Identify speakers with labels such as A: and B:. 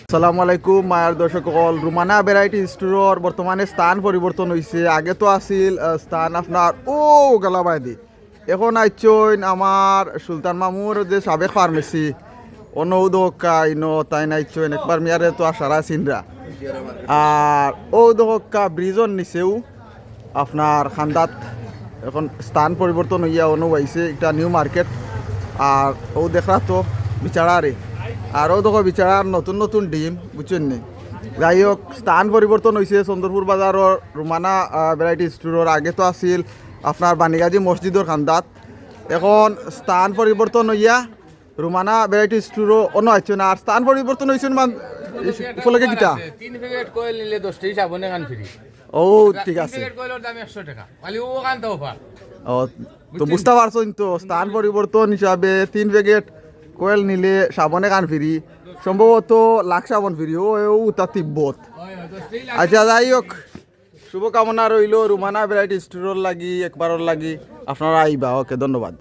A: আসসালামু আলাইকুম মায়ের দর্শক সকল। রুমানা ভ্যারাইটি স্টোর বর্তমানে স্থান পরিবর্তন হয়েছে। আগে তো আছিল স্থান আপনার গালাবাদি, এখন আইচইন আমার সুলতান মামুর যে সাবেক ফার্মেসি অনৌদকা ইনো তাই নাইচইন একবার মিয়ারে তো আসারা সিনরা আর দহকা ব্রিজর নিচেও আপনার খান্দাত এখন স্থান পরিবর্তন হইয়া অনুবাইছে একটা নিউ মার্কেট। আর দেখরা তো বিচারারে আরও দেখো বিচারার নতুন নতুন ডিম বুঝছেন নি। যাই হোক স্থান পরিবর্তন হয়েছে চন্দ্রপুর বাজারের রুমানা ভ্যারাইটি স্টোরের। আগে তো আছিল আপনার বানিগাজি মসজিদের খান্দাত, এখন স্থান পরিবর্তন হইয়া রুমানা ভ্যারাইটি স্টোরও অন্য আছে না। আর স্থান পরিবর্তন হয়েছে উপলক্ষে কিতা ঠিক আছে। তো বুঝতে পারছো তো স্থান পরিবর্তন হিসাবে 3 প্যাকেট কয়েল নিলে সাবনে কান ফিরি, সম্ভবত লাখ সাবন ফিরি তা তিব্বত। আচ্ছা যাই হোক, শুভকামনা রইল রুমানা ভ্যারাইটি স্টোরের লাগি একবারের লাগি আপনারা আইবা। ওকে, ধন্যবাদ।